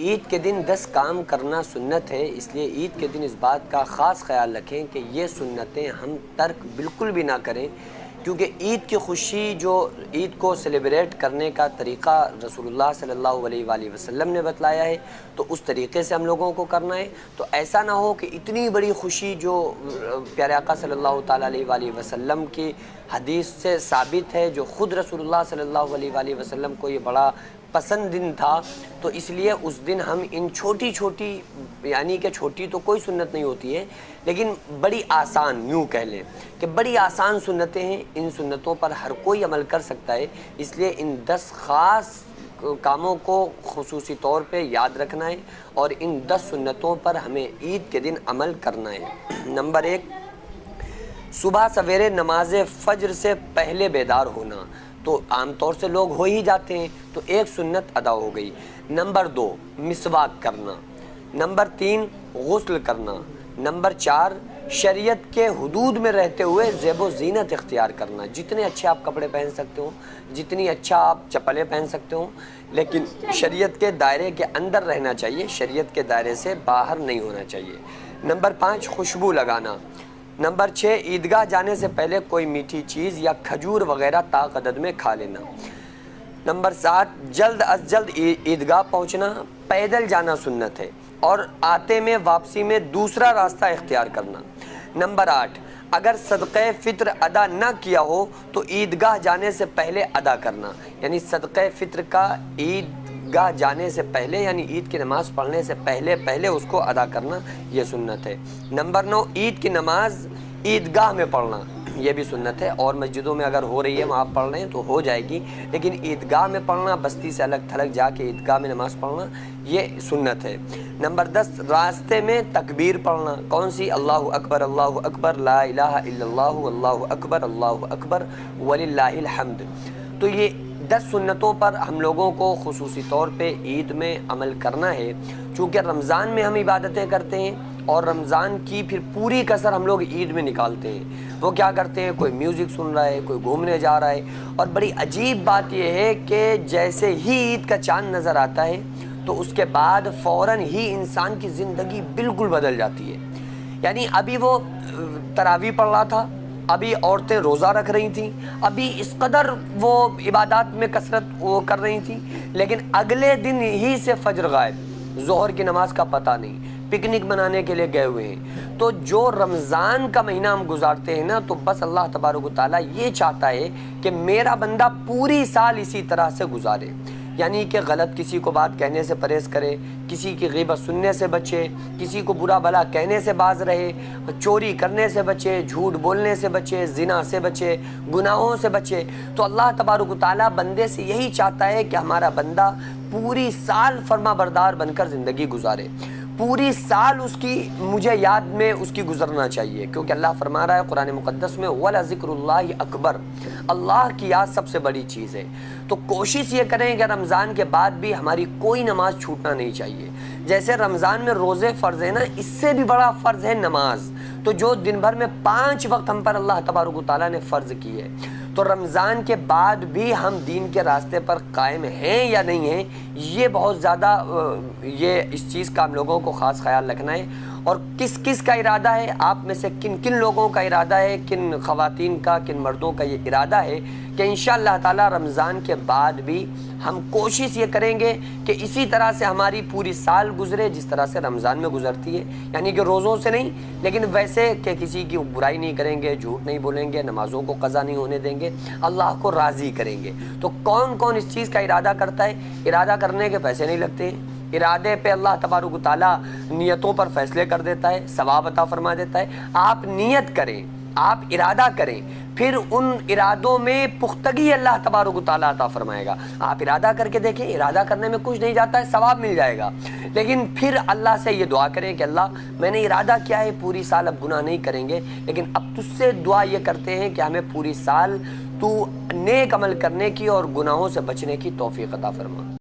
عید کے دن 10 کام کرنا سنت ہے، اس لیے عید کے دن اس بات کا خاص خیال رکھیں کہ یہ سنتیں ہم ترک بالکل بھی نہ کریں، کیونکہ عید کی خوشی جو عید کو سیلیبریٹ کرنے کا طریقہ رسول اللہ صلی اللہ علیہ وآلہ وسلم نے بتلایا ہے، تو اس طریقے سے ہم لوگوں کو کرنا ہے۔ تو ایسا نہ ہو کہ اتنی بڑی خوشی جو پیارے آقا صلی اللہ تعالیٰ علیہ وآلہ وسلم کی حدیث سے ثابت ہے، جو خود رسول اللہ صلی اللہ علیہ وآلہ وسلم کو یہ بڑا پسند دن تھا، تو اس لیے اس دن ہم ان چھوٹی چھوٹی، یعنی کہ چھوٹی تو کوئی سنت نہیں ہوتی ہے، لیکن بڑی آسان، یوں کہہ لیں کہ بڑی آسان سنتیں ہیں، ان سنتوں پر ہر کوئی عمل کر سکتا ہے۔ اس لیے ان 10 خاص کاموں کو خصوصی طور پہ یاد رکھنا ہے اور ان 10 سنتوں پر ہمیں عید کے دن عمل کرنا ہے۔ نمبر 1، صبح سویرے نماز فجر سے پہلے بیدار ہونا، تو عام طور سے لوگ ہو ہی جاتے ہیں، تو ایک سنت ادا ہو گئی۔ نمبر 2، مسواک کرنا۔ نمبر 3، غسل کرنا۔ نمبر 4، شریعت کے حدود میں رہتے ہوئے زیب و زینت اختیار کرنا، جتنے اچھے آپ کپڑے پہن سکتے ہو، جتنی اچھا آپ چپلیں پہن سکتے ہو، لیکن شریعت کے دائرے کے اندر رہنا چاہیے، شریعت کے دائرے سے باہر نہیں ہونا چاہیے۔ نمبر 5، خوشبو لگانا۔ نمبر 6، عیدگاہ جانے سے پہلے کوئی میٹھی چیز یا کھجور وغیرہ طاق عدد میں کھا لینا۔ نمبر 7، جلد از جلد عیدگاہ پہنچنا، پیدل جانا سنت ہے، اور آتے میں واپسی میں دوسرا راستہ اختیار کرنا۔ نمبر 8، اگر صدقہ فطر ادا نہ کیا ہو تو عیدگاہ جانے سے پہلے ادا کرنا، یعنی صدقہ فطر کا عیدگاہ جانے سے پہلے، یعنی عید کی نماز پڑھنے سے پہلے اس کو ادا کرنا، یہ سنت ہے۔ نمبر 9، عید کی نماز عیدگاہ میں پڑھنا، یہ بھی سنت ہے، اور مسجدوں میں اگر ہو رہی ہے وہاں پڑھ رہے ہیں تو ہو جائے گی، لیکن عیدگاہ میں پڑھنا، بستی سے الگ تھلگ جا کے عیدگاہ میں نماز پڑھنا، یہ سنت ہے۔ نمبر 10، راستے میں تکبیر پڑھنا، کون سی؟ اللہ اکبر لا الہ الا اللہ اللہ اکبر وللہ الحمد۔ تو یہ 10 سنتوں پر ہم لوگوں کو خصوصی طور پہ عید میں عمل کرنا ہے، چونکہ رمضان میں ہم عبادتیں کرتے ہیں اور رمضان کی پھر پوری کسر ہم لوگ عید میں نکالتے ہیں۔ وہ کیا کرتے ہیں؟ کوئی میوزک سن رہا ہے، کوئی گھومنے جا رہا ہے، اور بڑی عجیب بات یہ ہے کہ جیسے ہی عید کا چاند نظر آتا ہے تو اس کے بعد فوراً ہی انسان کی زندگی بالکل بدل جاتی ہے۔ یعنی ابھی وہ تراویح پڑھ رہا تھا، ابھی عورتیں روزہ رکھ رہی تھیں، ابھی اس قدر وہ عبادات میں کثرت وہ کر رہی تھیں، لیکن اگلے دن ہی سے فجر غائب، ظہر کی نماز کا پتہ نہیں، پکنک منانے کے لیے گئے ہوئے ہیں۔ تو جو رمضان کا مہینہ ہم گزارتے ہیں نا، تو بس اللہ تبارک و تعالیٰ یہ چاہتا ہے کہ میرا بندہ پوری سال اسی طرح سے گزارے، یعنی کہ غلط کسی کو بات کہنے سے پرہیز کرے، کسی کی غیبت سننے سے بچے، کسی کو برا بھلا کہنے سے باز رہے، چوری کرنے سے بچے، جھوٹ بولنے سے بچے، زنا سے بچے، گناہوں سے بچے۔ تو اللہ تبارک و تعالیٰ بندے سے یہی چاہتا ہے کہ ہمارا بندہ پوری سال فرما بردار بن کر زندگی گزارے، پوری سال اس کی مجھے یاد میں اس کی گزرنا چاہیے، کیونکہ اللہ فرما رہا ہے قرآن مقدس میں وَلَذِكْرُ اللَّهِ اکبر، اللہ کی یاد سب سے بڑی چیز ہے۔ تو کوشش یہ کریں کہ رمضان کے بعد بھی ہماری کوئی نماز چھوٹنا نہیں چاہیے۔ جیسے رمضان میں روزے فرض ہیں نا، اس سے بھی بڑا فرض ہے نماز، تو جو دن بھر میں 5 وقت ہم پر اللہ تبارک و تعالیٰ نے فرض کی ہے۔ تو رمضان کے بعد بھی ہم دین کے راستے پر قائم ہیں یا نہیں ہیں، یہ بہت زیادہ یہ اس چیز کا ہم لوگوں کو خاص خیال رکھنا ہے، اور کس کس کا ارادہ ہے، آپ میں سے کن کن لوگوں کا ارادہ ہے، کن خواتین کا، کن مردوں کا یہ ارادہ ہے کہ انشاءاللہ تعالی رمضان کے بعد بھی ہم کوشش یہ کریں گے کہ اسی طرح سے ہماری پوری سال گزرے جس طرح سے رمضان میں گزرتی ہے، یعنی کہ روزوں سے نہیں، لیکن ویسے کہ کسی کی برائی نہیں کریں گے، جھوٹ نہیں بولیں گے، نمازوں کو قضا نہیں ہونے دیں گے، اللہ کو راضی کریں گے۔ تو کون کون اس چیز کا ارادہ کرتا ہے؟ ارادہ کرنے کے پیسے نہیں لگتے ہیں، ارادے پہ اللہ تبارک و تعالیٰ نیتوں پر فیصلے کر دیتا ہے، ثواب عطا فرما دیتا ہے۔ آپ نیت کریں، آپ ارادہ کریں، پھر ان ارادوں میں پختگی اللہ تبارک و تعالیٰ عطا فرمائے گا۔ آپ ارادہ کر کے دیکھیں، ارادہ کرنے میں کچھ نہیں جاتا ہے، ثواب مل جائے گا، لیکن پھر اللہ سے یہ دعا کریں کہ اللہ میں نے ارادہ کیا ہے پوری سال اب گناہ نہیں کریں گے، لیکن اب تجھ سے دعا یہ کرتے ہیں کہ ہمیں پوری سال تو نیک عمل کرنے کی اور گناہوں سے بچنے کی توفیق عطا فرما۔